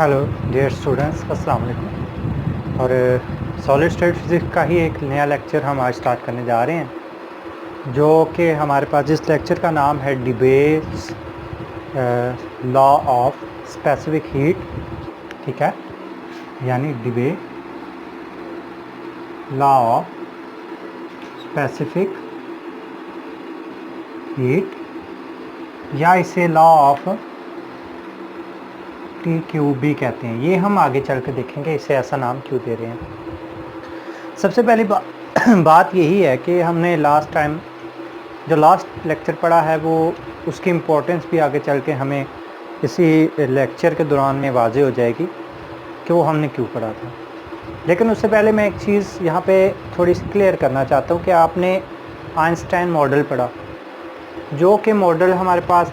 Hello dear students, अस्सलाम वालेकुम। और सॉलिड स्टेट फिज़िक्स का ही एक नया लेक्चर हम आज स्टार्ट करने जा रहे हैं, जो कि हमारे पास जिस लेक्चर का नाम है डिबेस लॉ ऑफ स्पेसिफिक हीट। ठीक है, यानी डिबे लॉ ऑफ स्पेसिफिक हीट, या इसे लॉ ऑफ TQB कहते हैं। ये हम आगे चल के देखेंगे इसे ऐसा नाम क्यों दे रहे हैं। सबसे पहली बात यही है कि हमने लास्ट टाइम जो लास्ट लेक्चर पढ़ा है वो उसकी इम्पोर्टेंस भी आगे चल के हमें इसी लेक्चर के दौरान में वाज़ेह हो जाएगी कि वो हमने क्यों पढ़ा था। लेकिन उससे पहले मैं एक चीज़ यहाँ पे थोड़ी सी क्लियर करना चाहता हूँ कि आपने आइंस्टाइन मॉडल पढ़ा, जो कि मॉडल हमारे पास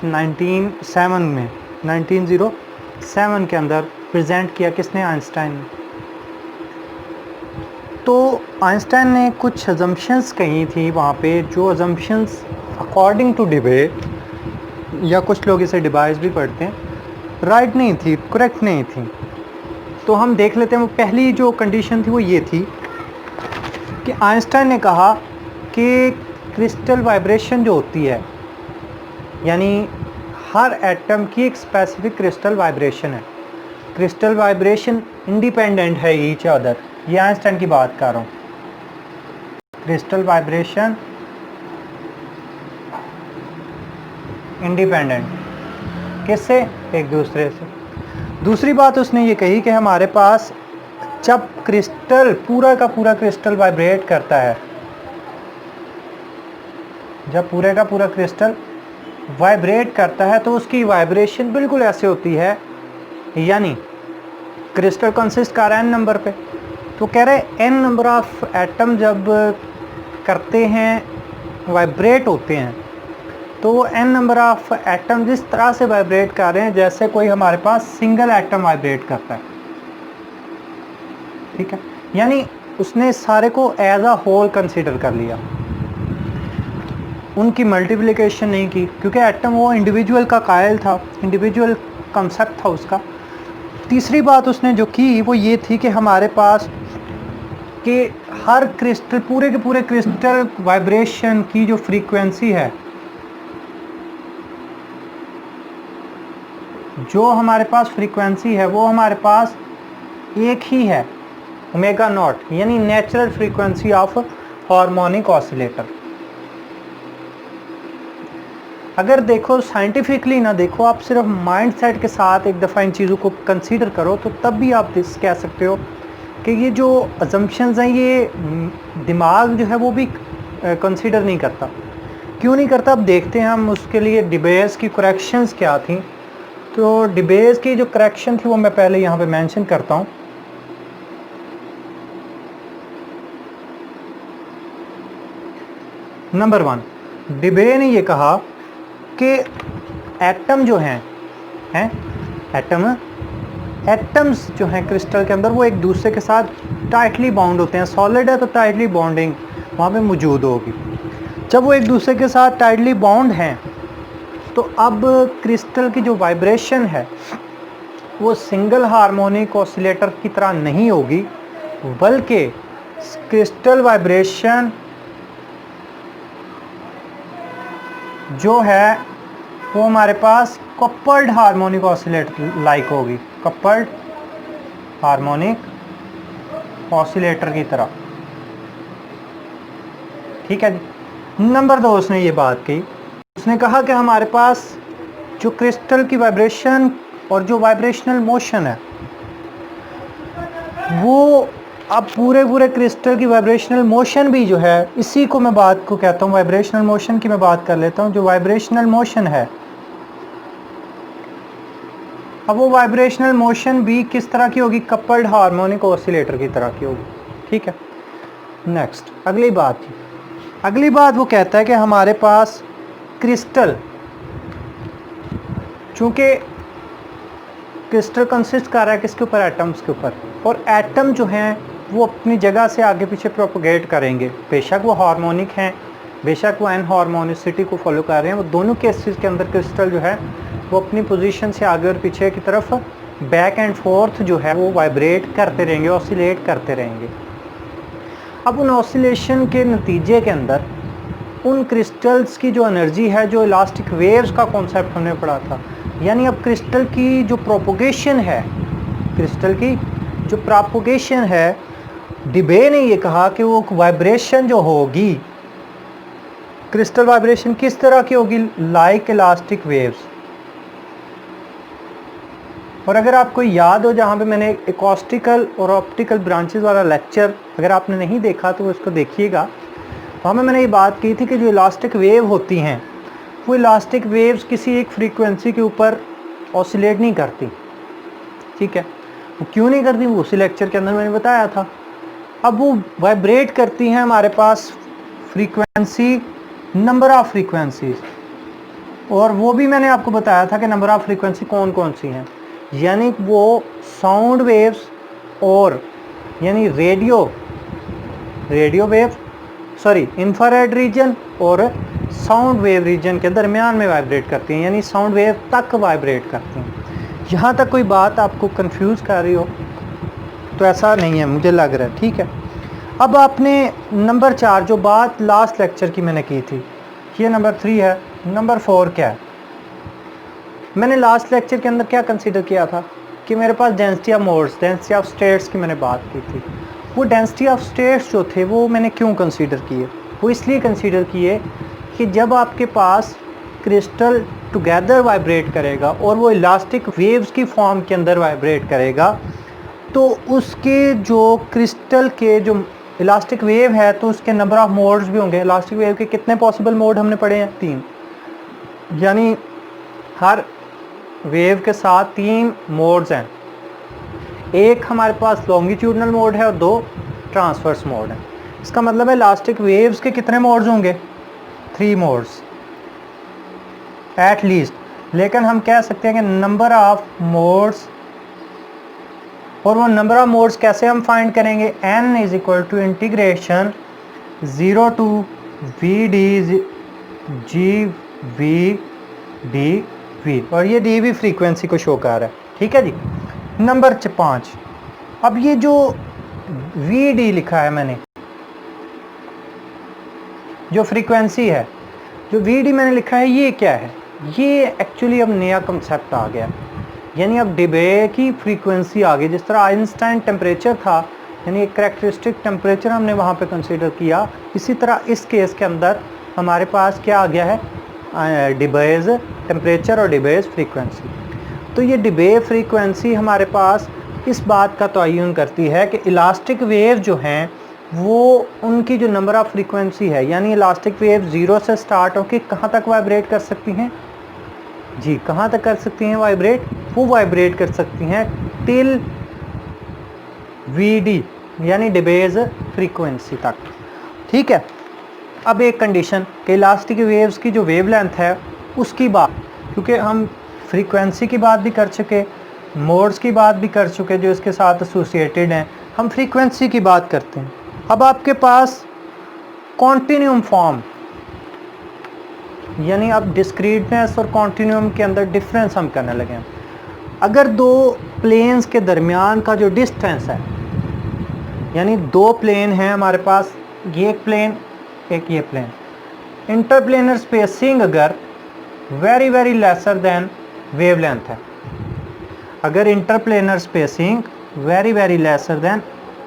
1907 के अंदर प्रेजेंट किया किसने? आइंस्टाइन ने। तो आइंस्टाइन ने कुछ अजम्पशंस कही थी वहाँ पे, जो अजम्पशंस अकॉर्डिंग टू डिबे, या कुछ लोग इसे डिवाइस भी पढ़ते हैं, राइट नहीं थी, करेक्ट नहीं थी। तो हम देख लेते हैं। वो पहली जो कंडीशन थी वो ये थी कि आइंस्टाइन ने कहा कि क्रिस्टल वाइब्रेशन जो होती है, यानी हर एटम की एक स्पेसिफिक क्रिस्टल वाइब्रेशन है। क्रिस्टल वाइब्रेशन इंडिपेंडेंट है ईच अदर। ये आइंस्टाइन की बात कर रहा हूँ। क्रिस्टल वाइब्रेशन इंडिपेंडेंट किससे? एक दूसरे से। दूसरी बात उसने ये कही कि हमारे पास जब क्रिस्टल पूरा का पूरा क्रिस्टल वाइब्रेट करता है, जब पूरे का पूरा क्रिस्टल वाइब्रेट करता है तो उसकी वाइब्रेशन बिल्कुल ऐसे होती है, यानी क्रिस्टल कंसिस्ट कर रहा है n नंबर पे, तो कह रहे n नंबर ऑफ एटम जब करते हैं, वाइब्रेट होते हैं, तो वो n नंबर ऑफ एटम जिस तरह से वाइब्रेट कर रहे हैं जैसे कोई हमारे पास सिंगल एटम वाइब्रेट करता है। ठीक है, यानी उसने सारे को एज अ होल कंसीडर कर लिया, उनकी मल्टीप्लिकेशन नहीं की, क्योंकि एटम वो इंडिविजुअल का कायल था, इंडिविजुअल कंसेप्ट था उसका। तीसरी बात उसने जो की वो ये थी कि हमारे पास कि हर क्रिस्टल, पूरे के पूरे क्रिस्टल वाइब्रेशन की जो फ्रीक्वेंसी है, जो हमारे पास फ्रीक्वेंसी है वो हमारे पास एक ही है, ओमेगा नॉट, यानी natural frequency of harmonic oscillator. अगर देखो साइंटिफिकली ना देखो, आप सिर्फ माइंड सेट के साथ एक दफ़ा इन चीज़ों को कंसीडर करो, तो तब भी आप कह सकते हो कि ये जो अजम्पशंस हैं ये दिमाग जो है वो भी कंसीडर नहीं करता। क्यों नहीं करता? अब देखते हैं हम उसके लिए डिबेस की करेक्शंस क्या थी। तो डिबेस की जो करेक्शन थी वो मैं पहले यहाँ पे मेंशन करता हूँ। नंबर 1, डिबे ने ये कहा कि एटम जो हैं एटम्स जो हैं क्रिस्टल के अंदर, वो एक दूसरे के साथ टाइटली बाउंड होते हैं। सॉलिड है तो टाइटली बाउंडिंग वहाँ पे मौजूद होगी। जब वो एक दूसरे के साथ टाइटली बाउंड हैं, तो अब क्रिस्टल की जो वाइब्रेशन है वो सिंगल हार्मोनिक ऑसिलेटर की तरह नहीं होगी, बल्कि क्रिस्टल वाइब्रेशन जो है वो हमारे पास कपल्ड हार्मोनिक ऑसिलेटर लाइक होगी, कपल्ड हार्मोनिक ऑसिलेटर की तरह। ठीक है जी। नंबर 2, उसने ये बात कही, उसने कहा कि हमारे पास जो क्रिस्टल की वाइब्रेशन और जो वाइब्रेशनल मोशन है वो अब पूरे क्रिस्टल की वाइब्रेशनल मोशन भी जो है, इसी को मैं बात को कहता हूँ, वाइब्रेशनल मोशन की मैं बात कर लेता हूँ। जो वाइब्रेशनल मोशन है, अब वो वाइब्रेशनल मोशन भी किस तरह की होगी? कपल्ड हार्मोनिक ऑसिलेटर की तरह की होगी। ठीक है, नेक्स्ट अगली बात वो कहता है कि हमारे पास क्रिस्टल, चूँकि क्रिस्टल कंसिस्ट कर रहा है किसके ऊपर? एटम्स के ऊपर, और एटम जो हैं वो अपनी जगह से आगे पीछे प्रोपोगेट करेंगे, बेशक वो हार्मोनिक हैं, बेशक वो एन हार्मोनिसिटी को फॉलो कर रहे हैं। वो दोनों केसेस के अंदर क्रिस्टल जो है वो अपनी पोजीशन से आगे और पीछे की तरफ बैक एंड फोर्थ जो है वो वाइब्रेट करते रहेंगे, ऑसिलेट करते रहेंगे। अब उन ऑसिलेशन के नतीजे के अंदर उन क्रिस्टल्स की जो एनर्जी है, जो इलास्टिक वेव्स का कॉन्सेप्ट हमने पढ़ा था, यानी अब क्रिस्टल की जो प्रोपोगेशन है, क्रिस्टल की जो प्रोपोगेशन है, डिबे ने ये कहा कि वो वाइब्रेशन जो होगी, क्रिस्टल वाइब्रेशन किस तरह की होगी, लाइक इलास्टिक वेव्स। और अगर आपको याद हो, जहाँ पे मैंने एकॉस्टिकल और ऑप्टिकल ब्रांचेस वाला लेक्चर अगर आपने नहीं देखा तो उसको देखिएगा, वहाँ में मैंने ये बात की थी कि जो इलास्टिक वेव होती हैं वो इलास्टिक वेव्स किसी एक फ्रीक्वेंसी के ऊपर ऑसिलेट नहीं करती, ठीक है। वो क्यों नहीं करती, वो उसी लेक्चर के अंदर मैंने बताया था। अब वो वाइब्रेट करती हैं, हमारे पास फ्रीक्वेंसी, नंबर ऑफ़ फ्रीक्वेंसीज, और वो भी मैंने आपको बताया था कि नंबर ऑफ़ फ्रीक्वेंसी कौन कौन सी हैं, यानी वो साउंड वेव्स और यानी radio wave, sorry infrared reason और साउंड वेव रीजन के दरमियान में वाइब्रेट करती हैं, यानी साउंड वेव तक वाइब्रेट करती हैं। यहाँ तक कोई बात आपको कंफ्यूज कर रही हो तो ऐसा नहीं है, मुझे लग रहा है, ठीक है। अब आपने नंबर 4 जो बात लास्ट लेक्चर की मैंने की थी, ये नंबर 3 है। नंबर 4 क्या है? मैंने लास्ट लेक्चर के अंदर क्या कंसीडर किया था कि मेरे पास density of modes, density of states की मैंने बात की थी। वो डेंसिटी ऑफ स्टेट्स जो थे वो मैंने क्यों कंसीडर किए? वो इसलिए कंसीडर किए कि जब आपके पास क्रिस्टल टुगेदर वाइब्रेट करेगा और वो इलास्टिक वेव्स की फॉर्म के अंदर वाइब्रेट करेगा, तो उसके जो क्रिस्टल के जो इलास्टिक वेव है तो उसके नंबर ऑफ मोड्स भी होंगे। इलास्टिक वेव के कितने पॉसिबल मोड हमने पढ़े हैं? 3, यानी हर वेव के साथ 3 मोड्स हैं। एक हमारे पास लॉन्गिट्यूडनल मोड है और 2 ट्रांसवर्स मोड है। इसका मतलब है इलास्टिक वेव्स के कितने मोड्स होंगे? 3 मोड्स एट लीस्ट। लेकिन हम कह सकते हैं कि नंबर ऑफ मोड्स, और वो नंबर ऑफ मोड्स कैसे हम फाइंड करेंगे? n is equal to integration 0 to V D G V D V, और ये डी वी फ्रीक्वेंसी को शो कर रहा है, ठीक है जी। नंबर 5, अब ये जो वी डी लिखा है मैंने, जो फ्रीक्वेंसी है, जो वी डी मैंने लिखा है, ये क्या है? ये एक्चुअली अब नया कंसेप्ट आ गया, यानी अब डिबे की फ्रीक्वेंसी आ गई। जिस तरह आइंस्टाइन टेम्परेचर था, यानी एक करैक्टरिस्टिक टेम्परेचर हमने वहाँ पे कंसीडर किया, इसी तरह इस केस के अंदर हमारे पास क्या आ गया है? डिबेज टेम्परेचर और डिबेज फ्रीक्वेंसी। तो ये डिबे फ्रीक्वेंसी हमारे पास इस बात का तयन करती है कि इलास्टिक वेव जो हैं वो उनकी जो नंबर ऑफ़ फ्रीक्वेंसी है, यानी इलास्टिक वेव 0 से स्टार्ट होकर कहाँ तक वाइब्रेट कर सकती हैं जी? कहाँ तक कर सकती हैं वाइब्रेट? वो वाइब्रेट कर सकती हैं टिल वी डी, यानी डिबेज फ्रीक्वेंसी तक, ठीक है। अब एक कंडीशन कि इलास्टिक वेव्स की जो वेवलेंथ है उसकी बात, क्योंकि हम फ्रीक्वेंसी की बात भी कर चुके, मोड्स की बात भी कर चुके जो इसके साथ एसोसिएटेड हैं, हम फ्रीक्वेंसी की बात करते हैं। अब आपके पास कॉन्टिन्यूम फॉर्म, यानी अब डिस्क्रीटनेस और कॉन्टिन्यूम के अंदर डिफरेंस हम करने लगे हैं। अगर 2 प्लेन्स के दरमियान का जो डिस्टेंस है, यानी 2 प्लेन हैं हमारे पास, ये एक प्लेन, एक ये प्लेन, इंटरप्लेनर स्पेसिंग अगर very very lesser than wavelength है, अगर interplanar spacing very very lesser than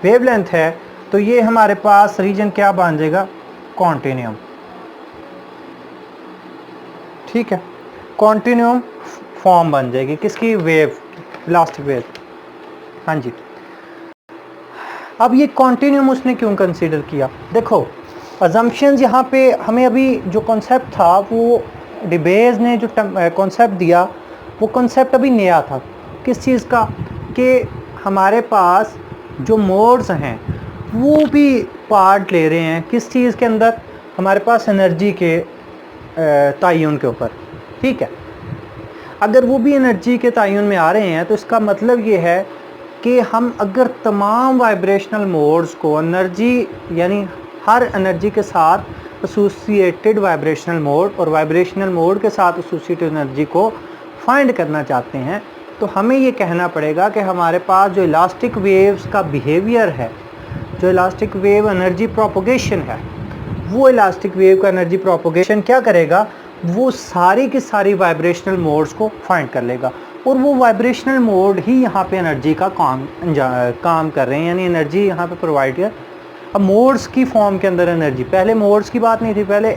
wavelength है, तो ये हमारे पास रीजन क्या बन जाएगा? कॉन्टिन्यूम, ठीक है। कॉन्टिन्यूम फॉर्म बन जाएगी किसकी? वेव, इलास्टिक वेव, हाँ जी। अब ये कॉन्टिन्यूम उसने क्यों कंसीडर किया? देखो अजम्पशंस यहाँ पे हमें अभी जो कॉन्सेप्ट था, वो डिबेज ने जो कॉन्सेप्ट दिया, वो कॉन्सेप्ट अभी नया था। किस चीज़ का? कि हमारे पास जो मोड्स हैं वो भी पार्ट ले रहे हैं किस चीज़ के अंदर? हमारे पास एनर्जी के तयन के ऊपर, ठीक है। अगर वो भी एनर्जी के तयन में आ रहे हैं तो इसका मतलब ये है कि हम अगर तमाम वाइब्रेशनल मोड्स को एनर्जी, यानी हर एनर्जी के साथ एसोसिएटेड वाइब्रेशनल मोड और वाइब्रेशनल मोड के साथ एसोसिएटेड एनर्जी को फाइंड करना चाहते हैं, तो हमें ये कहना पड़ेगा कि हमारे पास जो इलास्टिक वेव्स का बिहेवियर है, जो इलास्टिक वेव एनर्जी प्रोपोगेशन है, वो इलास्टिक वेव का एनर्जी प्रोपोगेशन क्या करेगा, वो सारी की सारी वाइब्रेशनल मोड्स को फाइंड कर लेगा और वो वाइब्रेशनल मोड ही यहाँ पे एनर्जी का काम कर रहे हैं, यानी एनर्जी यहाँ पे प्रोवाइड कर। अब मोड्स की फॉर्म के अंदर एनर्जी, पहले मोड्स की बात नहीं थी, पहले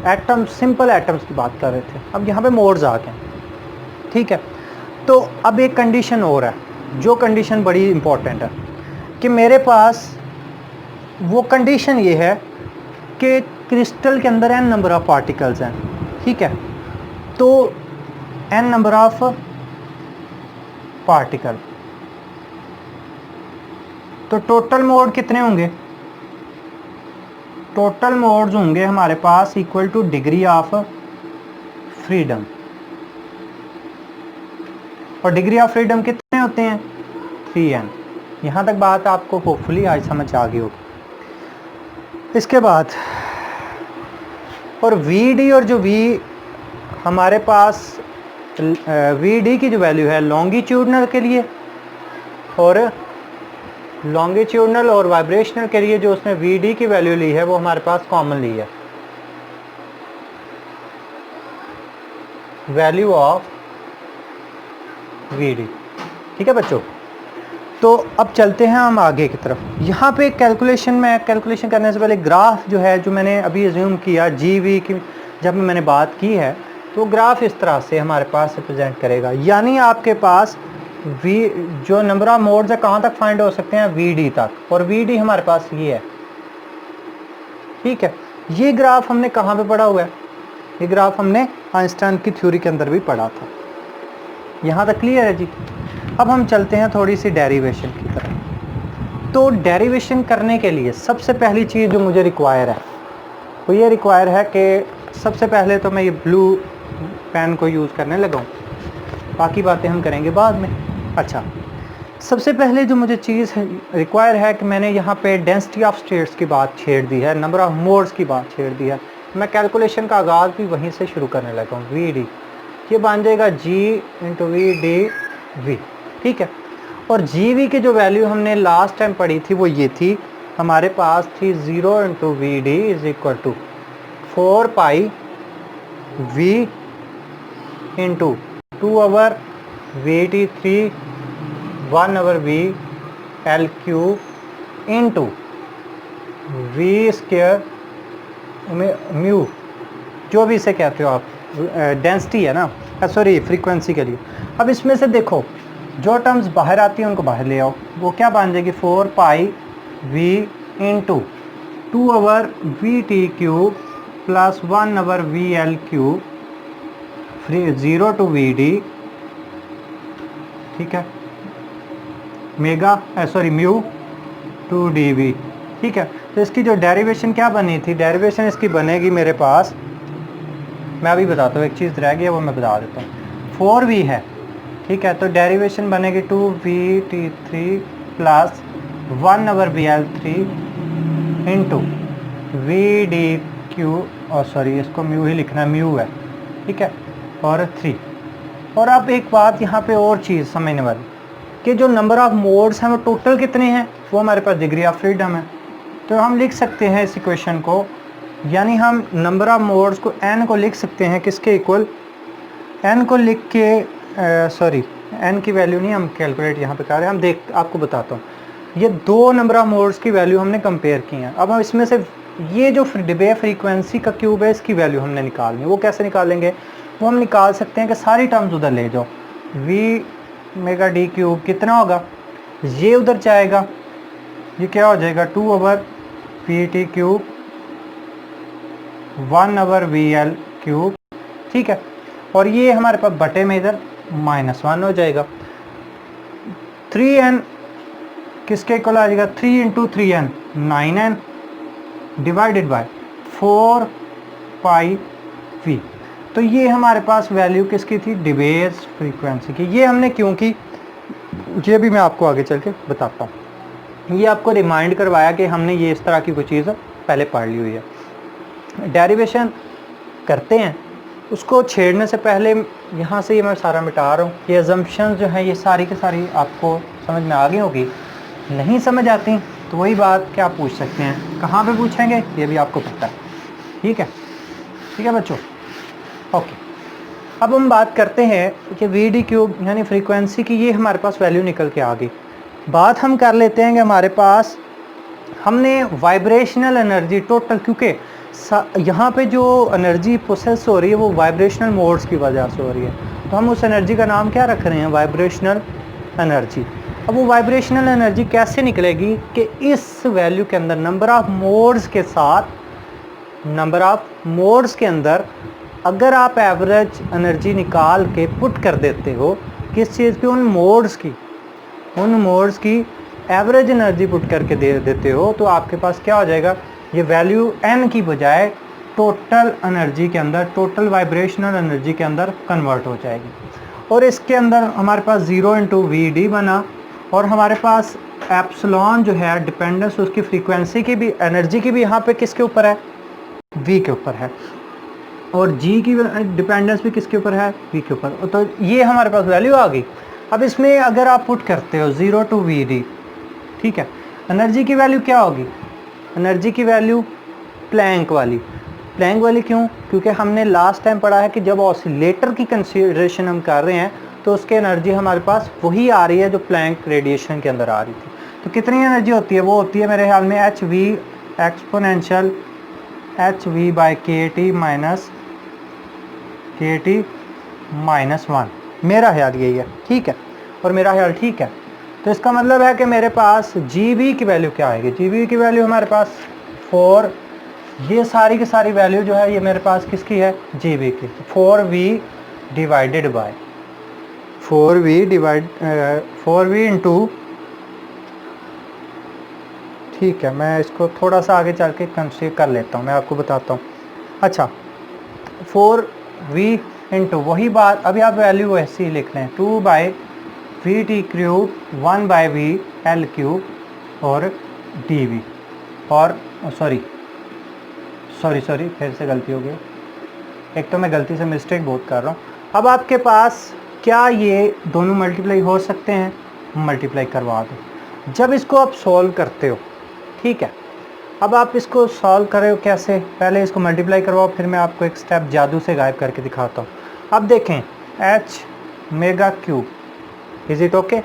एटम्स, सिंपल एटम्स की बात कर रहे थे, अब यहाँ पे मोड्स आ गए। ठीक है, तो अब एक कंडीशन और है, जो कंडीशन बड़ी इंपॉर्टेंट है कि मेरे पास वो कंडीशन ये है कि क्रिस्टल के अंदर n नंबर ऑफ पार्टिकल्स हैं। ठीक है, तो n नंबर ऑफ पार्टिकल, तो टोटल मोड कितने होंगे, टोटल मोड्स होंगे हमारे पास equal to degree of freedom. और डिग्री ऑफ फ्रीडम कितने होते हैं, 3n। यहाँ तक बात आपको होपफुली आज समझ आ गई होगी। इसके बाद और Vd, और जो V हमारे पास Vd की जो वैल्यू है लॉन्गिट्यूडनल के लिए और लॉन्गिट्यूडनल और वाइब्रेशनल के लिए, जो उसने Vd की वैल्यू ली है वो हमारे पास कॉमन ली है, वैल्यू ऑफ Vd। ठीक है बच्चों, तो अब चलते हैं हम आगे की तरफ। यहाँ पे कैलकुलेशन में, कैलकुलेशन करने से पहले ग्राफ जो है, जो मैंने अभी एज्यूम किया GV की जब मैंने बात की है, तो ग्राफ इस तरह से हमारे पास रिप्रेजेंट करेगा, यानी आपके पास V जो नंबर ऑफ मोड्स है कहाँ तक फाइंड हो सकते हैं, Vd तक, और Vd हमारे पास ये है। ठीक है, ये ग्राफ हमने कहाँ पे पढ़ा हुआ है, ये ग्राफ हमने आइंस्टाइन की थ्योरी के अंदर भी पढ़ा था। यहाँ तक क्लियर है जी। अब हम चलते हैं थोड़ी सी डेरिवेशन की तरफ। तो डेरिवेशन करने के लिए सबसे पहली चीज़ जो मुझे रिक्वायर है वो ये रिक्वायर है कि सबसे पहले तो मैं ये ब्लू पेन को यूज़ करने लगा हूँ, बाकी बातें हम करेंगे बाद में। अच्छा, सबसे पहले जो मुझे चीज़ रिक्वायर है कि मैंने यहाँ पे डेंसिटी ऑफ स्टेट्स की बात छेड़ दी है, नंबर ऑफ मोड्स की बात छेड़ दी है। मैं कैलकुलेशन का आगाज़ भी वहीं से शुरू करने लगा हूँ। Vd ये बन जाएगा G इंटू Vdv। ठीक है, और Gv की जो वैल्यू हमने लास्ट टाइम पढ़ी थी वो ये थी, हमारे पास थी 0 into Vd is equal to 4 pi V into 2 over Vt3 1 over V L cube into V square mu, जो भी इसे कहते हो आप, डेंसिटी है ना, सॉरी फ्रीक्वेंसी के लिए। अब इसमें से देखो जो टर्म्स बाहर आती हैं उनको बाहर ले आओ, वो क्या बन जाएगी, 4 pi V into 2 over Vt cube plus 1 over VL cube, 0 to Vd। ठीक है, मेगा सॉरी म्यू टू dv। ठीक है, तो इसकी जो डेरिवेशन क्या बनी थी, डेरिवेशन इसकी बनेगी मेरे पास, मैं अभी बताता हूँ, एक चीज़ रह गई है वो मैं बता देता हूँ। 4v है, ठीक है, तो डेरिवेशन बनेगी 2Vt3 plus 1 over VL3 into Vd और सॉरी इसको म्यू ही लिखना, म्यू है। ठीक है, और 3। और अब एक बात यहाँ पे और चीज़ समझने वाली कि जो नंबर ऑफ मोड्स हैं वो टोटल कितने हैं, वो हमारे पास डिग्री ऑफ फ्रीडम है। तो हम लिख सकते हैं इस इक्वेशन को, यानी हम नंबर ऑफ मोड्स को n को लिख सकते हैं किसके इक्वल, n को लिख के सॉरी n की वैल्यू नहीं हम कैलकुलेट यहाँ पे कर रहे हैं, हम आपको बताता हूँ। ये दो नंबर ऑफ मोड्स की वैल्यू हमने कंपेयर की हैं। अब हम इसमें से ये जो डिबे फ्रीक्वेंसी का क्यूब है इसकी वैल्यू हमने निकालनी है। वो कैसे निकालेंगे, वो हम निकाल सकते हैं कि सारी टर्म्स उधर ले जाओ, v मेगा डी क्यूब कितना होगा, ये उधर जाएगा, ये क्या हो जाएगा 2 over Vt cube 1 over VL cube. ठीक है, और ये हमारे पास बटे में इधर -1 हो जाएगा। 3n किसके इक्वल आ जाएगा, 3 into 3n 9n divided by 4 pi v। तो ये हमारे पास वैल्यू किसकी थी, डिबेज फ्रीक्वेंसी की। ये हमने क्यों की, ये भी मैं आपको आगे चल के बताता हूँ। ये आपको रिमाइंड करवाया कि हमने ये इस तरह की कोई चीज़ पहले पढ़ ली हुई है। डेरिवेशन करते हैं उसको छेड़ने से पहले यहाँ से ये मैं सारा मिटा रहा हूँ। ये अजम्पशन जो है ये सारी की सारी आपको समझ में आ गई होगी। नहीं समझ आती तो वही बात क्या आप पूछ सकते हैं, कहाँ पे पूछेंगे ये भी आपको पता है। ठीक है बच्चों, ओके। अब हम बात करते हैं कि वी डी क्यूब यानी फ्रीक्वेंसी की, ये हमारे पास वैल्यू निकल के आ गई। बात हम कर लेते हैं कि हमारे पास हमने वाइब्रेशनल एनर्जी टोटल, क्योंकि यहाँ पे जो एनर्जी प्रोसेस हो रही है वो वाइब्रेशनल मोड्स की वजह से हो रही है, तो हम उस एनर्जी का नाम क्या रख रहे हैं, वाइब्रेशनल एनर्जी। अब वो वाइब्रेशनल एनर्जी कैसे निकलेगी कि इस वैल्यू के अंदर नंबर ऑफ मोड्स के साथ, नंबर ऑफ मोड्स के अंदर अगर आप एवरेज एनर्जी निकाल के पुट कर देते हो किस चीज़ की, उन मोड्स की एवरेज एनर्जी पुट करके दे देते हो, तो आपके पास क्या हो जाएगा, ये वैल्यू n की बजाय टोटल एनर्जी के अंदर, टोटल वाइब्रेशनल एनर्जी के अंदर कन्वर्ट हो जाएगी। और इसके अंदर हमारे पास 0 × VD बना, और हमारे पास एप्सिलॉन जो है डिपेंडेंस उसकी फ्रीक्वेंसी की भी, एनर्जी की भी यहाँ पे किसके ऊपर है, V के ऊपर है, और G की डिपेंडेंस भी किसके ऊपर है, V के ऊपर। तो ये हमारे पास वैल्यू आ गई। अब इसमें अगर आप पुट करते हो 0 × VD, ठीक है, एनर्जी की वैल्यू क्या होगी, एनर्जी की वैल्यू प्लैंक वाली क्यों, क्योंकि हमने लास्ट टाइम पढ़ा है कि जब ऑसिलेटर की कंसीडरेशन हम कर रहे हैं तो उसकी एनर्जी हमारे पास वही आ रही है जो प्लैंक रेडिएशन के अंदर आ रही थी। तो कितनी एनर्जी होती है, वो होती है मेरे ख्याल में hv एक्सपोनेंशियल hv/kT -1, मेरा ख्याल यही है। ठीक है, और मेरा ख्याल ठीक है। तो इसका मतलब है कि मेरे पास GB की वैल्यू क्या आएगी, GB की वैल्यू हमारे पास 4, ये सारी की सारी वैल्यू जो है ये मेरे पास किसकी है, GB की। 4V × ठीक है, मैं इसको थोड़ा सा आगे चल के कंसीडर कर लेता हूँ, मैं आपको बताता हूँ। अच्छा, 4V × वही बात, अभी आप वैल्यू ऐसी लिख लें, 2/VT³ 1/VL³ और dV, और सॉरी फिर से गलती हो गई, एक तो मैं गलती से मिस्टेक बहुत कर रहा हूँ। अब आपके पास क्या ये दोनों मल्टीप्लाई हो सकते हैं, मल्टीप्लाई करवा दो। जब इसको आप सॉल्व करते हो, ठीक है, अब आप इसको सॉल्व कर रहे हो कैसे, पहले इसको मल्टीप्लाई करवाओ, फिर मैं आपको एक स्टेप जादू से गायब करके दिखाता हूँ। अब देखें, h⁻³ is it okay,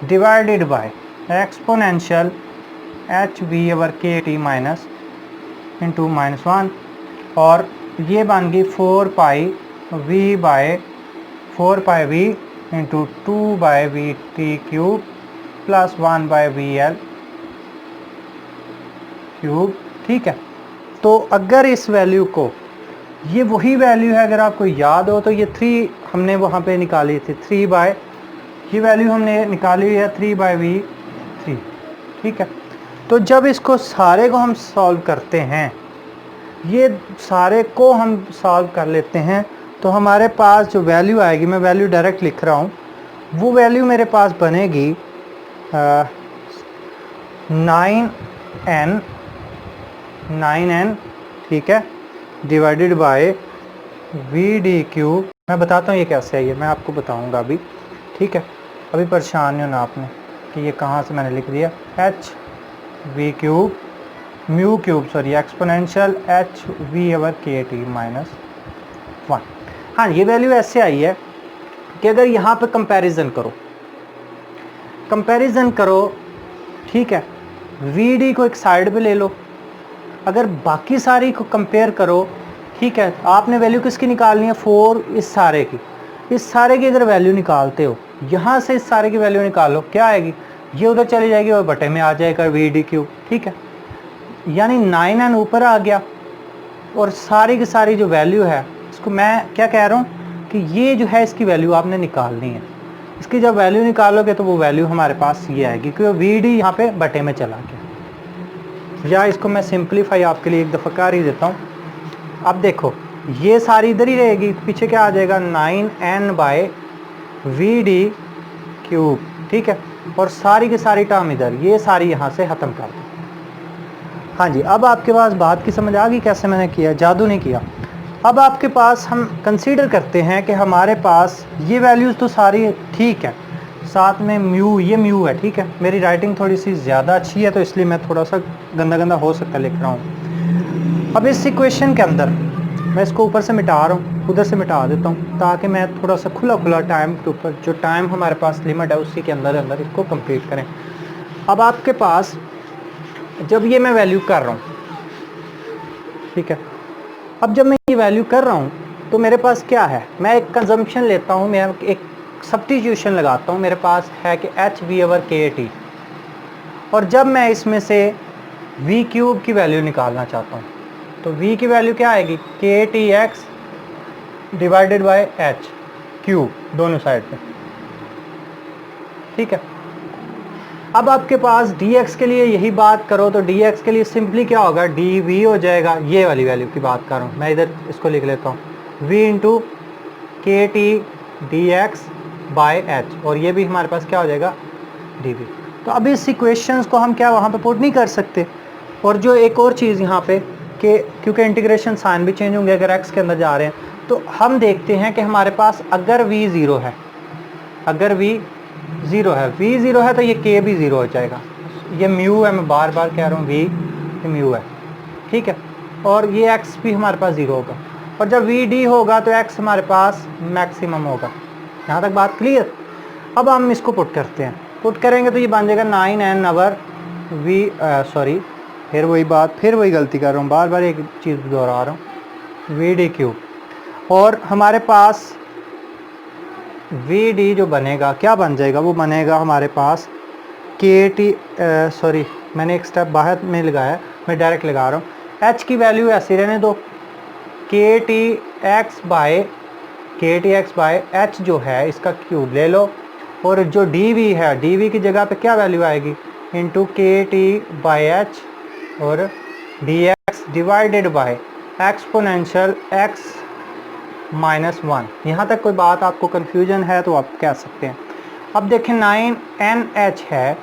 divided by exponential hv/kT -1, और ये बन गई 4πV × 2/VT³ + 1/VL³। ठीक है, तो अगर इस वैल्यू को, ये वही वैल्यू है, अगर आपको याद हो तो ये 3 हमने वहाँ पे निकाली थी, ये वैल्यू हमने निकाली है 3/V3। ठीक है, तो जब इसको सारे को हम सॉल्व करते हैं, ये सारे को हम सॉल्व कर लेते हैं, तो हमारे पास जो वैल्यू आएगी, मैं वैल्यू डायरेक्ट लिख रहा हूँ, वो वैल्यू मेरे पास बनेगी 9n, ठीक है, डिवाइडेड बाय VD³। मैं बताता हूँ ये कैसे है, ये मैं आपको बताऊँगा अभी। ठीक है, अभी परेशान नहीं होना आपने कि ये कहाँ से मैंने लिख दिया, hv³ एक्सपोनेंशियल hv/kT -1। हाँ, ये वैल्यू ऐसे आई है कि अगर यहाँ पे कंपैरिजन करो, ठीक है, VD को एक साइड पे ले लो, अगर बाकी सारी को कंपेयर करो, ठीक है, आपने वैल्यू किसकी निकालनी है, 4, इस सारे की अगर वैल्यू निकालते हो, यहाँ से इस सारे की वैल्यू निकालो, क्या आएगी, ये उधर चली जाएगी और बटे में आ जाएगा VD³। ठीक है, यानी 9n ऊपर आ गया, और सारी की सारी जो वैल्यू है, इसको मैं क्या कह रहा हूँ कि ये जो है इसकी वैल्यू आपने निकालनी है। इसकी जब वैल्यू निकालोगे तो वो वैल्यू हमारे पास ये आएगी, क्योंकि VD यहाँ पे बटे में चला गया। या इसको मैं सिंप्लीफाई आपके लिए एक दफ़ा कर ही देता हूँ। अब देखो, ये सारी इधर ही रहेगी, पीछे क्या आ जाएगा, 9n/VD³। ठीक है, और सारी की सारी टर्म इधर, ये सारी यहाँ से ख़त्म कर दो। हाँ जी, अब आपके पास बात की समझ आ गई कैसे मैंने किया, जादू नहीं किया। अब आपके पास हम कंसीडर करते हैं कि हमारे पास ये वैल्यूज़ तो सारी ठीक है, साथ में म्यू, ये म्यू है, ठीक है। मेरी राइटिंग थोड़ी सी ज़्यादा अच्छी है तो इसलिए मैं थोड़ा सा गंदा गंदा हो सकता है लिख रहा हूँ। अब इस इक्वेशन के अंदर मैं इसको ऊपर से मिटा रहा हूँ, उधर से मिटा देता हूँ, ताकि मैं थोड़ा सा खुला खुला टाइम के ऊपर, जो टाइम हमारे पास लिमिट है उसी के अंदर अंदर इसको कंप्लीट करें। अब आपके पास जब ये मैं वैल्यू कर रहा हूँ, ठीक है, अब जब मैं ये वैल्यू कर रहा हूँ तो मेरे पास क्या है, मैं एक कंजम्पशन लेता हूँ, मैं एक सब्स्टिट्यूशन लगाता हूँ। मेरे पास है कि एच वी ओवर के टी, और जब मैं इसमें से v क्यूब की वैल्यू निकालना चाहता हूँ तो v की वैल्यू क्या आएगी, के T x divided by H cube दोनों साइड पे, ठीक है। अब आपके पास dx के लिए यही बात करो तो dx के लिए सिंपली क्या होगा, dv हो जाएगा, ये वाली वैल्यू की बात कर रहा हूँ मैं, इधर इसको लिख लेता हूँ, v इंटू के T D x by H, और ये भी हमारे पास क्या हो जाएगा, dv। तो अब इस इक्वेशंस को हम क्या वहाँ पे पुट नहीं कर सकते। और जो एक और चीज़ यहाँ पे कि क्योंकि इंटीग्रेशन साइन भी चेंज होंगे अगर x के अंदर जा रहे हैं, तो हम देखते हैं कि हमारे पास अगर v ज़ीरो है, अगर v ज़ीरो है, v ज़ीरो है तो ये k भी ज़ीरो हो जाएगा। ये म्यू है, मैं बार बार कह रहा हूँ v ये म्यू है, ठीक है। और ये x भी हमारे पास ज़ीरो होगा, और जब v d होगा तो x हमारे पास मैक्सिमम होगा। यहाँ तक बात क्लियर। अब हम इसको पुट करते हैं, पुट करेंगे तो ये बन जाएगा 9n ओवर v, सॉरी फिर वही बात, फिर वही गलती कर रहा हूँ, बार बार एक चीज़ दोहरा रहा हूँ, वी डी क्यूब, और हमारे पास वी डी जो बनेगा क्या बन जाएगा, वो बनेगा हमारे पास के टी, सॉरी मैंने एक स्टेप बाहर में लगाया, मैं डायरेक्ट लगा रहा हूँ, एच की वैल्यू ऐसे रहने दो, के टी एक्स बाय एच जो है इसका क्यूब ले लो, और जो डी वी है, डी वी की जगह पे क्या वैल्यू आएगी, इंटू के टी बाई एच और D x divided by exponential x minus 1। यहाँ तक कोई बात आपको कन्फ्यूजन है तो आप कह सकते हैं। अब देखें 9NH है,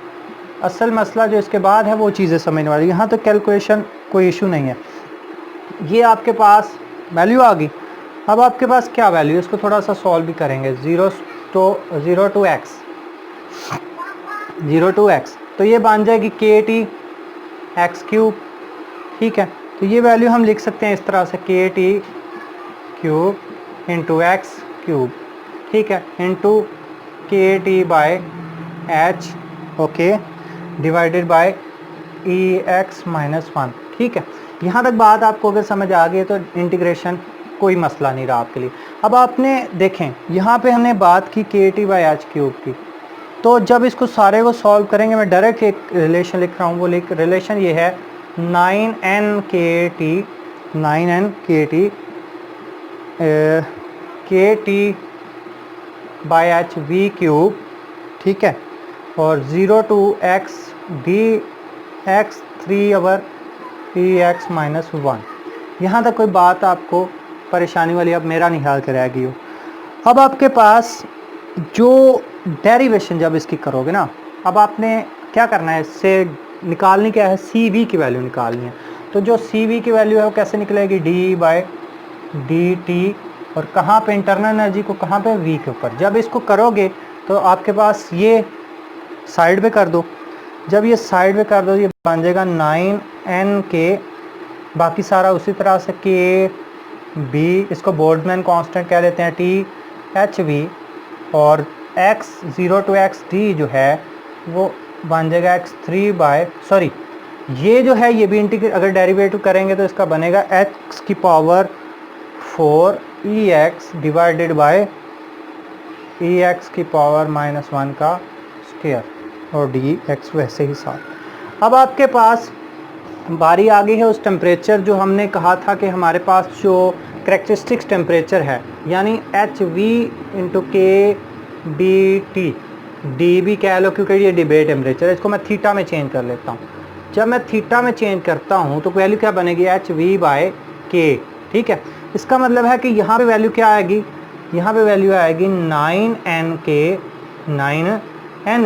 असल मसला जो इसके बाद है वो चीज़ें समझने वाली, यहाँ तो कैलकुलेशन कोई इशू नहीं है। ये आपके पास वैल्यू आ गई, अब आपके पास क्या वैल्यू, इसको थोड़ा सा सॉल्व भी करेंगे, 0 to x, तो ये बन जाएगी के टी एक्स क्यूब, ठीक है। तो ये वैल्यू हम लिख सकते हैं इस तरह से, के T cube into x cube, ठीक है, इंटू के T by H, okay, divided by E x minus 1, ठीक है। यहाँ तक बात आपको अगर समझ आ गई तो इंटीग्रेशन कोई मसला नहीं रहा आपके लिए। अब आपने देखें यहाँ पे हमने बात की के टी बाई एच क्यूब की, तो जब इसको सारे को सॉल्व करेंगे, मैं डायरेक्ट एक रिलेशन लिख रहा हूँ, वो रिलेशन ये है 9n k T by H we cube, ठीक है, और 0 to x D x 3 over E x minus 1। यहाँ तक कोई बात आपको परेशानी वाली अब मेरा नहीं ख्याल कर गई हो। अब आपके पास जो डेरिवेशन जब इसकी करोगे ना, अब आपने क्या करना है, इससे निकालनी क्या है, सी वी की वैल्यू निकालनी है। तो जो सी वी की वैल्यू है वो कैसे निकलेगी, डी बाय डी टी, और कहाँ पे इंटरनल एनर्जी को, कहाँ पे, वी के ऊपर। जब इसको करोगे तो आपके पास ये साइड पे कर दो, जब ये साइड पे कर दो ये बन जाएगा 9n के, बाकी सारा उसी तरह से के बी, इसको बोल्ट्जमैन कांस्टेंट कह लेते हैं, टी एच वी, और x 0 to x d जो है वो बन जाएगा x3 बाय, सॉरी ये जो है ये भी इंटीग्रेट, अगर डेरिवेटिव करेंगे तो इसका बनेगा x की power 4 E x divided by E x की पावर माइनस 1 का स्क्वायर, और डी एक्स वैसे ही साथ। अब आपके पास बारी आ गई है उस टेम्परेचर जो हमने कहा था कि हमारे पास जो करेक्टरिस्टिक्स टेम्परेचर है, यानी एच वी इंटू के डी टी, डी भी कह लो क्योंकि ये डिबेट टेम्परेचर है, इसको मैं थीटा में चेंज कर लेता हूँ। जब मैं थीटा में चेंज करता हूँ तो वैल्यू क्या बनेगी, एच वी बाय के, ठीक है। इसका मतलब है कि यहाँ पे वैल्यू क्या आएगी, यहाँ पे वैल्यू आएगी 9n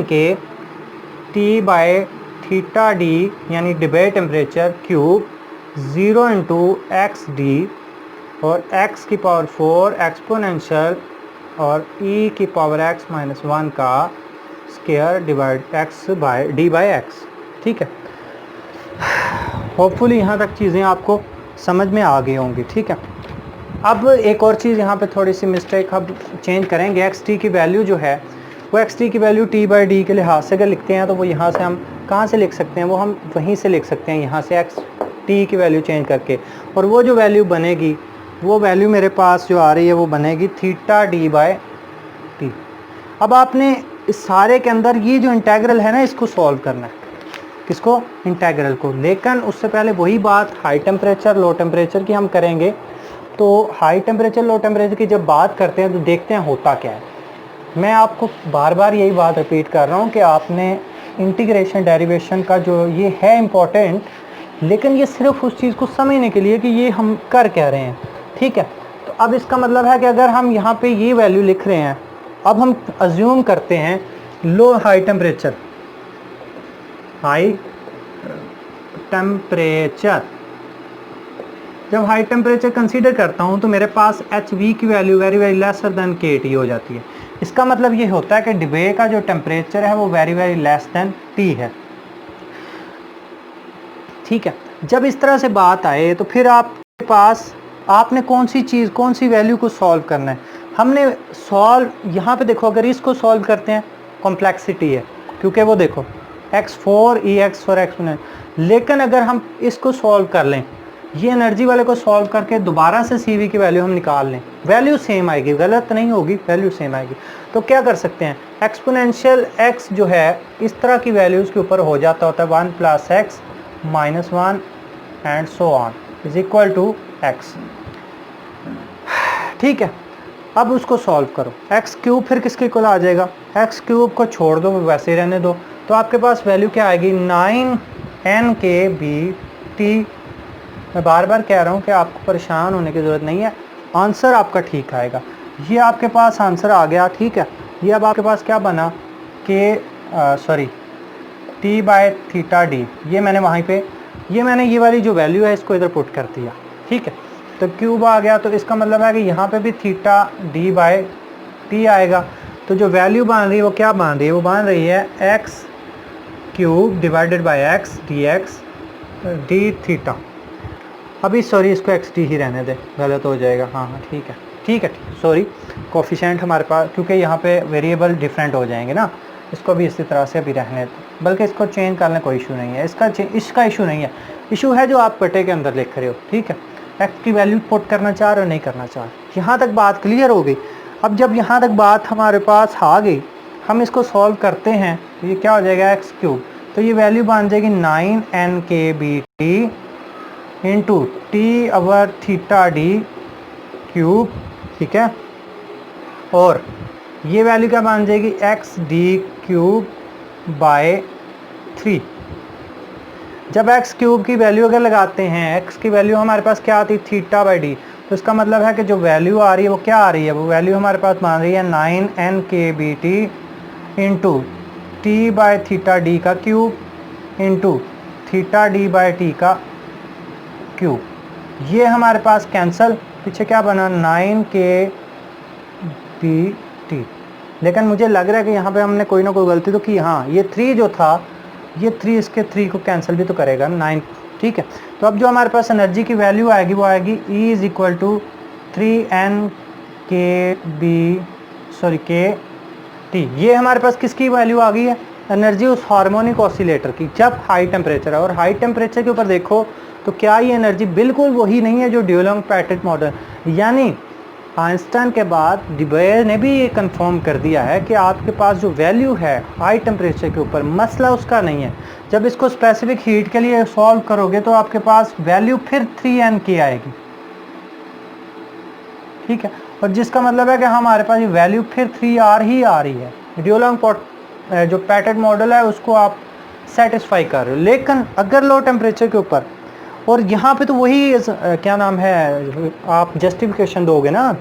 k T by theta D, यानी debate temperature cube 0 into x D और x की पावर 4 एक्सपोनेंशियल और e की पावर x माइनस 1 का square divide x by D by x. ठीक है, होपफुली यहाँ तक चीज़ें आपको समझ में आ गई होंगी। ठीक है, अब एक और चीज़ यहाँ पे थोड़ी सी मिस्टेक अब चेंज करेंगे। एक्स टी की वैल्यू जो है वो एक्स टी की वैल्यू टी बाई डी के लिहाज से अगर लिखते हैं तो वो यहाँ से हम कहाँ से लिख सकते हैं, वो हम वहीं से लिख सकते हैं, यहाँ से एक्स टी की वैल्यू चेंज करके। और वो जो वैल्यू बनेगी वो वैल्यू मेरे पास जो आ रही है वो बनेगी थीटा डी बाय टी। अब आपने इस सारे के अंदर ये जो इंटेग्रल है ना इसको सॉल्व करना है, किसको, इंटेग्रल को। लेकिन उससे पहले वही बात हाई टेम्परेचर लो टेम्परेचर की हम करेंगे। तो हाई टेम्परेचर लो टेम्परेचर की जब बात करते हैं तो देखते हैं होता क्या है। मैं आपको बार बार यही बात रिपीट कर रहा हूँ कि आपने इंटीग्रेशन डेरिवेशन का जो ये है इम्पॉर्टेंट, लेकिन ये सिर्फ उस चीज़ को समझने के लिए कि ये हम कर क्या रहे हैं। ठीक है, तो अब इसका मतलब है कि अगर हम यहाँ पे ये वैल्यू लिख रहे हैं, अब हम अज्यूम करते हैं लो हाई टेम्परेचर, हाई टेम्परेचर जब हाई टेम्परेचर कंसीडर करता हूँ तो मेरे पास एच वी की value very very lesser than के टी हो जाती है। इसका मतलब ये होता है कि डिब्बे का जो टेम्परेचर है वो very very less than T है। ठीक है, जब इस तरह से बात आए तो फिर आपके पास आपने कौन सी चीज़ कौन सी वैल्यू को सॉल्व करना है। हमने सॉल्व यहाँ पे देखो, अगर इसको सॉल्व करते हैं कॉम्प्लेक्सिटी है, क्योंकि वो देखो x4 ex और x1। लेकिन अगर हम इसको सॉल्व कर लें, ये एनर्जी वाले को सॉल्व करके दोबारा से सी वी की वैल्यू हम निकाल लें, वैल्यू सेम आएगी, गलत नहीं होगी, वैल्यू सेम आएगी। तो क्या कर सकते हैं, एक्सपोनेंशियल x जो है इस तरह की वैल्यूज़ के ऊपर हो जाता होता है 1 plus x minus 1 and so on is equal to x। ठीक है, अब उसको सॉल्व करो, एक्स क्यूब फिर किसके इक्वल आ जाएगा, एक्स क्यूब को छोड़ दो, वैसे ही रहने दो। तो आपके पास वैल्यू क्या आएगी, 9 n के बी टी। मैं बार बार कह रहा हूँ कि आपको परेशान होने की ज़रूरत नहीं है, आंसर आपका ठीक आएगा। ये आपके पास आंसर आ गया। ठीक है, ये अब आपके पास क्या बना कि टी बाय थीटा डी, ये मैंने वहीं पे ये वाली जो वैल्यू है इसको इधर पुट कर दिया। ठीक है, तो क्यूब आ गया, तो इसका मतलब है कि यहाँ पे भी थीटा डी बाय टी आएगा। तो जो वैल्यू बन रही है वो क्या बन रही है, वो बन रही है x cube divided by x D x D theta. अभी सॉरी इसको एक्स टी ही रहने दे, गलत हो जाएगा। हाँ ठीक है ठीक है, सॉरी कोफिशेंट हमारे पास, क्योंकि यहाँ पे वेरिएबल डिफरेंट हो जाएंगे ना, इसको भी इसी तरह से अभी रहने दो, बल्कि इसको चेंज करने कोई इशू नहीं है, इसका इशू नहीं है, इशू है जो आप पटे के अंदर लिख रहे हो। ठीक है, एक्स की वैल्यू पुट करना चाह रहे हो नहीं करना चाह रहे, यहाँ तक बात क्लियर हो गई। अब जब यहाँ तक बात हमारे पास आ गई, हम इसको सॉल्व करते हैं तो ये क्या हो जाएगा एक्स क्यूब, तो ये वैल्यू बन जाएगी 9 n k B T into T अवर थीटा डी क्यूब। ठीक है, और ये वैल्यू क्या बन जाएगी एक्स डी क्यूब बाय 3। जब एक्स क्यूब की वैल्यू अगर लगाते हैं, एक्स की वैल्यू हमारे पास क्या आती है थीटा बाई डी, तो इसका मतलब है कि जो वैल्यू आ रही है वो क्या आ रही है, वो वैल्यू हमारे पास मान रही है 9 n k B T into T by theta D का cube into theta D by T का क्यूब। ये हमारे पास कैंसल, पीछे क्या बना 9 के बी टी। लेकिन मुझे लग रहा है कि यहाँ पे हमने कोई ना कोई गलती तो की। हाँ, ये 3 जो था, ये 3 इसके 3 को कैंसिल भी तो करेगा 9। ठीक है, तो अब जो हमारे पास एनर्जी की वैल्यू आएगी वो आएगी E is equal to 3n के टी। ये हमारे पास किसकी वैल्यू आ गई है, एनर्जी उस हार्मोनिक ऑसिलेटर की जब हाई टेम्परेचर है। और हाई टेम्परेचर के ऊपर देखो तो क्या ये एनर्जी बिल्कुल वही नहीं है जो ड्यूलोंग पैटेट मॉडल, यानी आइंस्टाइन के बाद डिबेयर ने भी ये कंफर्म कर दिया है कि आपके पास जो वैल्यू है हाई टेम्परेचर के ऊपर, मसला उसका नहीं है। जब इसको स्पेसिफिक हीट के लिए सॉल्व करोगे तो आपके पास वैल्यू फिर 3n की आएगी। ठीक है, और जिसका मतलब है कि हमारे पास ये वैल्यू फिर 3r ही आ रही है। ड्यूलोंग जो पैटेट मॉडल है उसको आप सेटिस्फाई कर रहे हो। लेकिन अगर लो टेम्परेचर के ऊपर, और यहाँ पे तो वही क्या नाम है, आप जस्टिफिकेशन दोगे ना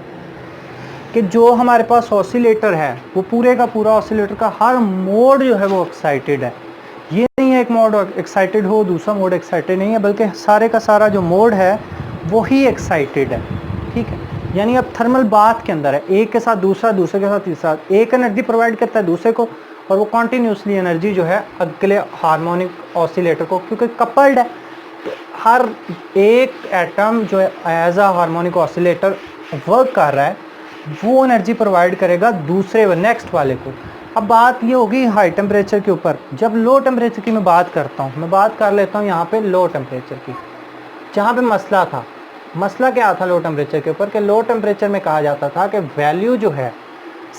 कि जो हमारे पास ऑसिलेटर है वो पूरे का पूरा ऑसिलेटर का हर मोड जो है वो एक्साइटेड है। ये नहीं है एक मोड एक्साइटेड हो दूसरा मोड एक्साइटेड नहीं है, बल्कि सारे का सारा जो मोड है वही एक्साइटेड है। ठीक है। यानी अब थर्मल बाथ के अंदर है, एक के साथ दूसरा, दूसरे के साथ तीसरा, एक एनर्जी प्रोवाइड करता है दूसरे को, और वो कॉन्टीन्यूसली एनर्जी जो है अगले हार्मोनिक ऑसिलेटर को, क्योंकि कपल्ड है तो हर एक एटम जो है as a harmonic oscillator work कर रहा है, वो एनर्जी प्रोवाइड करेगा दूसरे नेक्स्ट वाले को। अब बात ये होगी हाई टेम्परेचर के ऊपर। जब लो टेम्परेचर की मैं बात करता हूँ, मैं बात कर लेता हूँ यहाँ पे लो टेम्परेचर की, जहाँ पे मसला था। मसला क्या था लो टेम्परेचर के ऊपर, कि लो टेम्परेचर में कहा जाता था कि वैल्यू जो है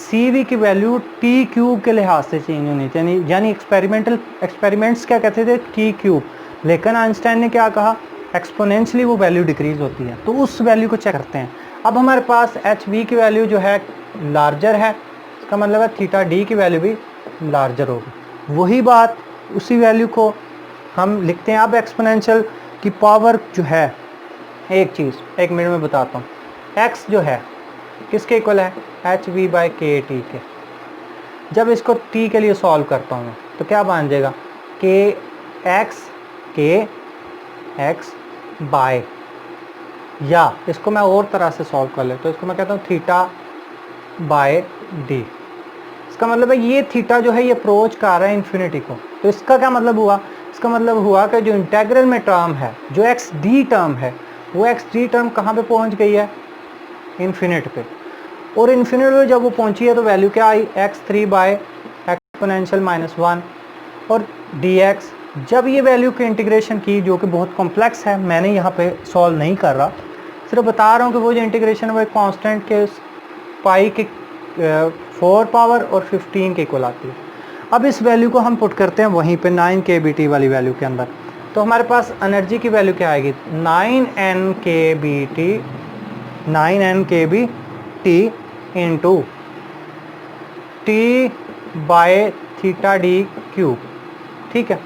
CV की वैल्यू T³ के लिहाज से चेंज होनी चाहिए, यानी एक्सपेरिमेंट्स क्या कहते थे, T³। लेकिन आइंस्टाइन ने क्या कहा, एक्सपोनेंशियली वो वैल्यू डिक्रीज होती है, तो उस वैल्यू को चेक करते हैं। अब हमारे पास HV की वैल्यू जो है लार्जर है, इसका मतलब है θD की वैल्यू भी लार्जर होगी। वही बात, उसी वैल्यू को हम लिखते हैं। अब एक्सपोनेंशियल की पावर जो है, एक चीज़ एक मिनट में बताता हूँ, x जो है किसके इक्वल है, HV/KT के। जब इसको t के लिए सॉल्व करता हूँ तो क्या बन जाएगा, KX बाय, या इसको मैं और तरह से सॉल्व कर लेता हूँ, तो इसको मैं कहता हूँ θ/d। इसका मतलब है ये थीटा जो है ये अप्रोच कर रहा है इन्फिनिटी को। तो इसका क्या मतलब हुआ, इसका मतलब हुआ कि जो इंटेग्रल में टर्म है, जो XD टर्म है, वो XD टर्म कहाँ पे पहुँच गई है, इन्फिनिट पे। और इन्फिनिट पे जब वो पहुँची है तो वैल्यू क्या आई, x3/(-1) और dx। जब ये वैल्यू की इंटीग्रेशन की, जो कि बहुत कॉम्प्लेक्स है, मैंने यहाँ पे सॉल्व नहीं कर रहा, सिर्फ बता रहा हूँ कि वो जो इंटीग्रेशन है वो एक कांस्टेंट के पाई के 4 पावर और 15 के इक्वल आती है। अब इस वैल्यू को हम पुट करते हैं वहीं पे 9 kBT वाली वैल्यू के अंदर, तो हमारे पास एनर्जी की वैल्यू क्या आएगी, 9 kBT इंटू T/θD³, ठीक है।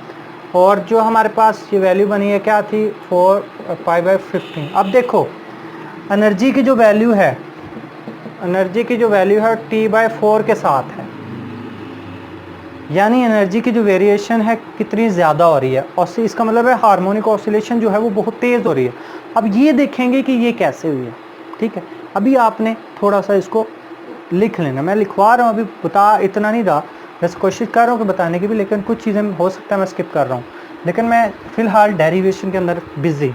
और जो हमारे पास ये वैल्यू बनी है क्या थी, 4π/15। अब देखो एनर्जी की जो वैल्यू है, T/4 के साथ है, यानी एनर्जी की जो वेरिएशन है कितनी ज़्यादा हो रही है, और इसका मतलब है हार्मोनिक ऑसिलेशन जो है वो बहुत तेज़ हो रही है। अब ये देखेंगे कि ये कैसे हुई है, ठीक है। अभी आपने थोड़ा सा इसको लिख लेना, मैं लिखवा रहा हूँ, अभी बता इतना नहीं रहा, बस कोशिश कर रहा हूँ कि बताने की भी, लेकिन कुछ चीज़ें हो सकता है मैं स्किप कर रहा हूँ, लेकिन मैं फ़िलहाल डेरिवेशन के अंदर बिज़ी।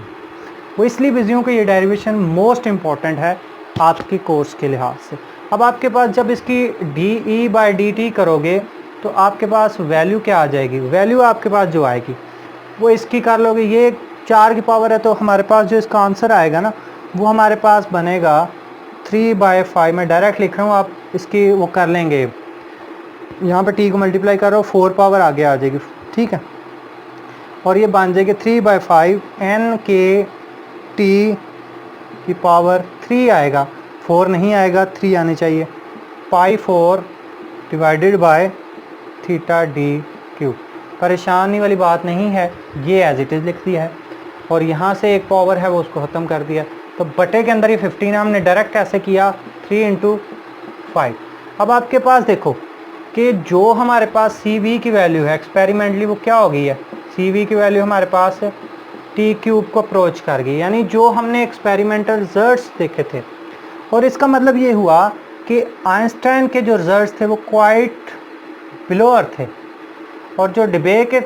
वो इसलिए बिज़ी हूँ कि ये डेरिवेशन मोस्ट इम्पॉर्टेंट है आपके कोर्स के लिहाज से। अब आपके पास जब इसकी DE/dt करोगे तो आपके पास वैल्यू क्या आ जाएगी, वैल्यू आपके पास जो आएगी वो इसकी कर लोगे, ये 4 की पावर है, तो हमारे पास जो इसका आंसर आएगा ना, वो हमारे पास बनेगा 3/5। मैं डायरेक्ट लिख रहा हूँ, आप इसकी वो कर लेंगे, यहाँ पे t को मल्टीप्लाई कर रहा हूँ, 4 पावर आगे आ जाएगी, ठीक है। और ये बन जाएगी 3/5 NKT³ आएगा, 4 नहीं आएगा, 3 आने चाहिए, π4 डिवाइडेड बाय θD³। परेशानी वाली बात नहीं है, ये एज इट इज़ लिख दिया है, और यहाँ से एक पावर है वो उसको ख़त्म कर दिया, तो बटे के अंदर ये 15 हमने डायरेक्ट कैसे किया, 3 × 5। अब आपके पास देखो कि जो हमारे पास CV की वैल्यू है एक्सपेरिमेंटली वो क्या हो गई है, CV की वैल्यू हमारे पास T³ को अप्रोच कर गई, यानी जो हमने एक्सपेरिमेंटल रिजल्ट्स देखे थे। और इसका मतलब ये हुआ कि आइंस्टाइन के जो रिजल्ट्स थे वो क्वाइट बिलो अर्थ थे, और जो डिबे के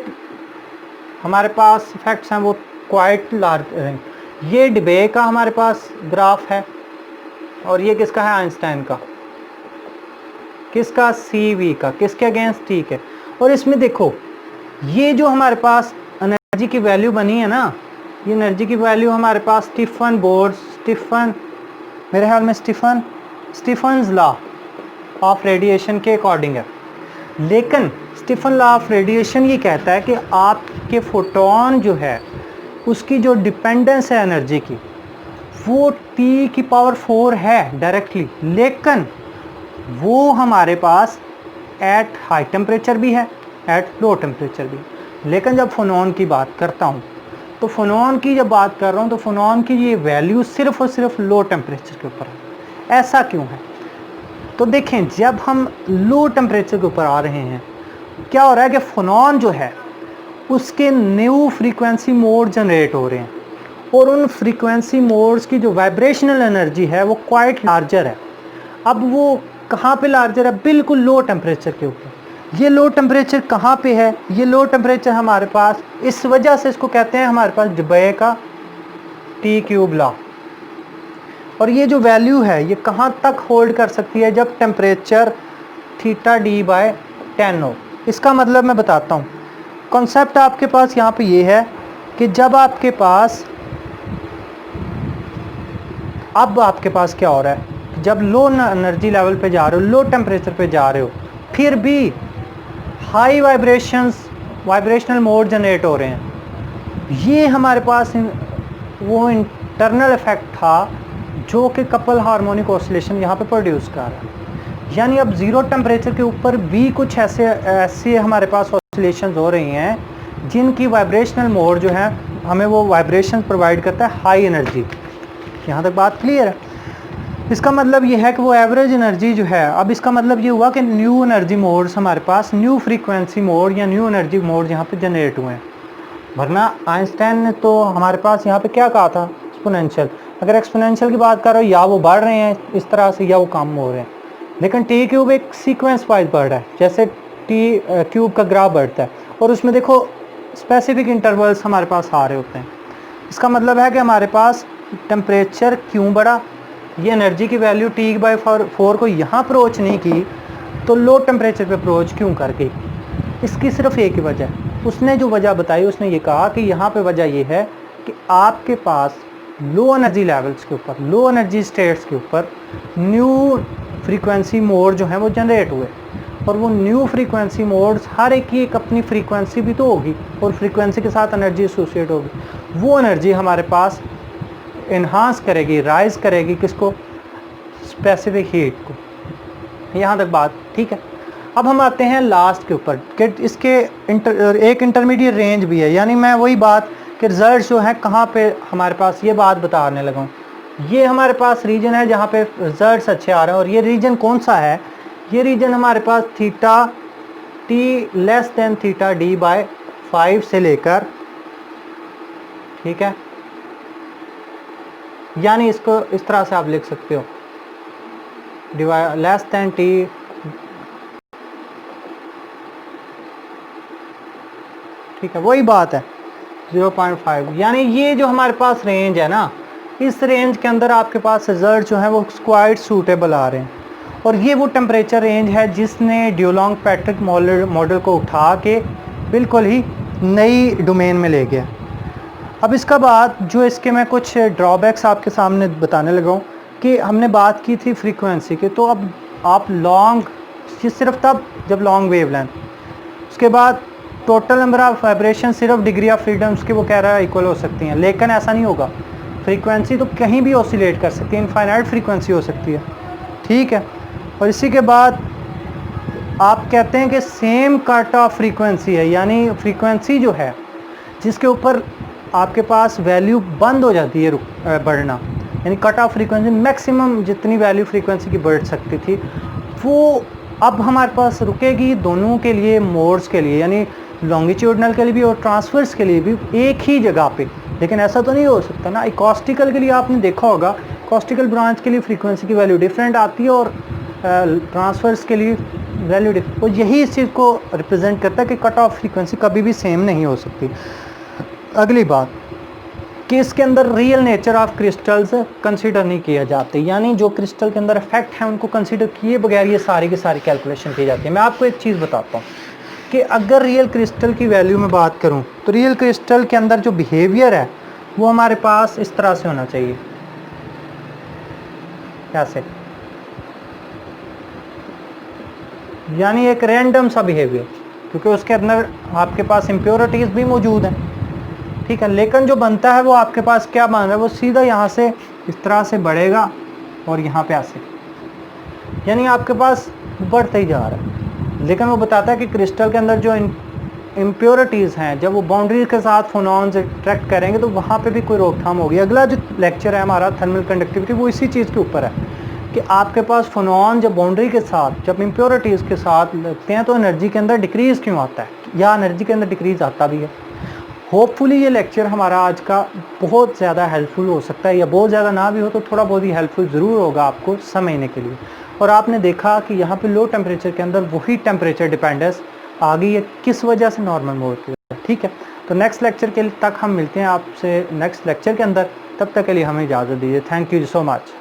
हमारे पास इफेक्ट्स हैं वो क्वाइट लार्ज। ये डिबे का हमारे पास ग्राफ है, और ये किसका है, आइंस्टाइन का, किसका, CV का, किसके अगेंस्ट, ठीक है। और इसमें देखो ये जो हमारे पास एनर्जी की वैल्यू बनी है ना, ये एनर्जी की वैल्यू हमारे पास मेरे ख्याल में स्टीफन्स लॉ ऑफ रेडिएशन के अकॉर्डिंग है। लेकिन स्टीफन लॉ ऑफ रेडिएशन ये कहता है कि आपके फोटोन जो है उसकी जो डिपेंडेंस है एनर्जी की, वो T⁴ है डायरेक्टली, लेकिन वो हमारे पास एट हाई टेम्परेचर भी है, एट लो टेम्परेचर भी। लेकिन जब फोनॉन की बात करता हूँ, तो फोनॉन की जब बात कर रहा हूँ तो फोनॉन की ये वैल्यू सिर्फ और सिर्फ लो टेम्परेचर के ऊपर है। ऐसा क्यों है, तो देखें जब हम लो टेम्परेचर के ऊपर आ रहे हैं, क्या हो रहा है कि फोनॉन जो है उसके न्यू फ्रीक्वेंसी मोड जनरेट हो रहे हैं, और उन फ्रीक्वेंसी मोड्स की जो वाइब्रेशनल एनर्जी है वो क्वाइट लार्जर है। अब वो कहाँ पे लार्जर है? बिल्कुल लो टेम्परेचर के ऊपर। ये लो टेम्परेचर कहाँ पे है? ये लो टेम्परेचर हमारे पास इस वजह से इसको कहते हैं हमारे पास डुबे का T³ लॉ। और ये जो वैल्यू है ये कहाँ तक होल्ड कर सकती है? जब टेम्परेचर θD/10 हो। इसका मतलब मैं बताता हूँ। कॉन्सेप्ट आपके पास यहाँ पे ये है कि जब आपके पास, अब आपके पास क्या हो रहा है, जब लो एनर्जी लेवल पे जा रहे हो, लो टेम्परेचर पे जा रहे हो, फिर भी हाई वाइब्रेशनल मोड जनरेट हो रहे हैं। ये हमारे पास वो इंटरनल इफेक्ट था जो कि कपल हार्मोनिक ऑसिलेशन यहाँ पे प्रोड्यूस कर रहा है। यानी अब ज़ीरो टेम्परेचर के ऊपर भी कुछ ऐसे हमारे पास ऑसिलेशन हो रही हैं जिनकी वाइब्रेशनल मोड जो है हमें वो वाइब्रेशन प्रोवाइड करता है हाई एनर्जी। यहाँ तक बात क्लियर है? इसका मतलब ये है कि वो एवरेज एनर्जी जो है, अब इसका मतलब ये हुआ कि न्यू एनर्जी मोड्स हमारे पास, न्यू फ्रीक्वेंसी मोड या न्यू एनर्जी मोड यहाँ पे जनरेट हुए हैं। वरना आइंस्टाइन ने तो हमारे पास यहाँ पे क्या कहा था? एक्सपोनेंशियल। अगर एक्सपोनेंशियल की बात करो, या वो बढ़ रहे हैं इस तरह से या वो कम हो रहे हैं। लेकिन T³ एक सीक्वेंस वाइज बढ़ रहा है, जैसे T³ का ग्राफ बढ़ता है और उसमें देखो स्पेसिफिक इंटरवल्स हमारे पास आ रहे होते हैं। इसका मतलब है कि हमारे पास टेम्परेचर क्यों बढ़ा? ये एनर्जी की वैल्यू T/4 को यहाँ अप्रोच नहीं की तो लो टेम्परेचर पे अप्रोच क्यों कर गई? इसकी सिर्फ एक ही वजह है। उसने जो वजह बताई, उसने ये कहा कि यहाँ पे वजह ये है कि आपके पास लो एनर्जी लेवल्स के ऊपर, लो एनर्जी स्टेट्स के ऊपर न्यू फ्रीक्वेंसी मोड जो है वो जनरेट हुए। और वो न्यू फ्रीक्वेंसी मोड्स हर एक की एक अपनी फ्रीक्वेंसी भी तो होगी और फ्रीक्वेंसी के साथ एनर्जी एसोसिएट होगी। वो एनर्जी हमारे पास इन्हांस करेगी, राइज करेगी किसको? स्पेसिफिक हीट को। यहाँ तक बात ठीक है। अब हम आते हैं लास्ट के ऊपर कि इसके एक इंटरमीडिएट रेंज भी है। यानी मैं वही बात कि रिजल्ट जो है कहाँ पे हमारे पास, ये बात बताने लगा हूँ। ये हमारे पास रीजन है जहाँ पे रिजल्ट्स अच्छे आ रहे हैं। और ये रीजन कौन सा है? ये रीजन हमारे पास θT<θD/5 से लेकर, ठीक है, यानी इसको इस तरह से आप लिख सकते हो, T, ठीक है, वही बात है 0.5। यानी ये जो हमारे पास रेंज है ना, इस रेंज के अंदर आपके पास रिजल्ट जो है वो क्वाइट सूटेबल आ रहे हैं। और ये वो टेम्परेचर रेंज है जिसने ड्यूलोंग पैट्रिक मॉडल को उठा के बिल्कुल ही नई डोमेन में ले गया। अब इसका बाद जो इसके मैं कुछ ड्रॉबैक्स आपके सामने बताने लगा हूँ कि हमने बात की थी फ्रीक्वेंसी की, तो अब आप लॉन्ग, सिर्फ तब जब लॉन्ग वेवलेंथ, उसके बाद टोटल नंबर ऑफ वाइब्रेशन सिर्फ डिग्री ऑफ फ्रीडम के वो कह रहा है इक्वल हो सकती हैं। लेकिन ऐसा नहीं होगा। फ्रीक्वेंसी तो कहीं भी ऑसिलेट कर सकती है, इनफाइनाइट फ्रीक्वेंसी हो सकती है, ठीक है। और इसी के बाद आप कहते हैं कि सेम कट ऑफ फ्रीक्वेंसी है, यानी फ्रीक्वेंसी जो है जिसके ऊपर आपके पास वैल्यू बंद हो जाती है बढ़ना, यानी कट ऑफ फ्रीक्वेंसी मैक्सिमम जितनी वैल्यू फ्रीक्वेंसी की बढ़ सकती थी वो अब हमारे पास रुकेगी दोनों के लिए, मोड्स के लिए, यानी लॉन्गिट्यूडनल के लिए भी और ट्रांसवर्स के लिए भी एक ही जगह पे। लेकिन ऐसा तो नहीं हो सकता ना। इकोस्टिकल के लिए आपने देखा होगा, इकोस्टिकल ब्रांच के लिए फ्रीक्वेंसी की वैल्यू डिफरेंट आती है और ट्रांसवर्स के लिए वैल्यू डिफरेंट। और यही इस चीज़ को रिप्रेजेंट करता है कि कट ऑफ फ्रीक्वेंसी कभी भी सेम नहीं हो सकती। अगली बात कि इसके अंदर real nature of crystals consider नहीं किया जाते, यानी जो क्रिस्टल के अंदर इफेक्ट है उनको कंसीडर किए बगैर ये सारी की सारी कैलकुलेशन की जाती है। मैं आपको एक चीज़ बताता हूँ कि अगर रियल क्रिस्टल की वैल्यू में बात करूं तो रियल क्रिस्टल के अंदर जो बिहेवियर है वो हमारे पास इस तरह से होना चाहिए। कैसे? यानी एक रैंडम सा बिहेवियर, क्योंकि उसके अंदर आपके पास इम्प्योरिटीज भी मौजूद हैं, ठीक है। लेकिन जो बनता है वो आपके पास क्या बन रहा है, वो सीधा यहाँ से इस तरह से बढ़ेगा और यहाँ पे ऐसे, यानी आपके पास बढ़ते ही जा रहा है। लेकिन वो बताता है कि क्रिस्टल के अंदर जो इम्प्योरिटीज़ हैं जब वो बाउंड्री के साथ फोनॉन्स अट्रैक्ट करेंगे तो वहाँ पे भी कोई रोकथाम होगी। अगला जो लेक्चर है हमारा थर्मल कंडक्टिविटी, वो इसी चीज़ के ऊपर है कि आपके पास फोनॉन जब बाउंड्री के साथ, जब इम्प्योरिटीज़ के साथ लगते हैं तो एनर्जी के अंदर डिक्रीज़ क्यों आता है, या एनर्जी के अंदर डिक्रीज़ आता भी है। होपफुली ये लेक्चर हमारा आज का बहुत ज़्यादा हेल्पफुल हो सकता है, या बहुत ज़्यादा ना भी हो तो थोड़ा बहुत ही हेल्पफुल ज़रूर होगा आपको समझने के लिए। और आपने देखा कि यहाँ पे लो टेम्परेचर के अंदर वही टेम्परेचर डिपेंडेंस आ गई है, किस वजह से, नॉर्मल मोड की वजह। ठीक है, तो नेक्स्ट लेक्चर के तक हम मिलते हैं आपसे नेक्स्ट लेक्चर के अंदर। तब तक के लिए हमें इजाज़त दीजिए। Thank you so much.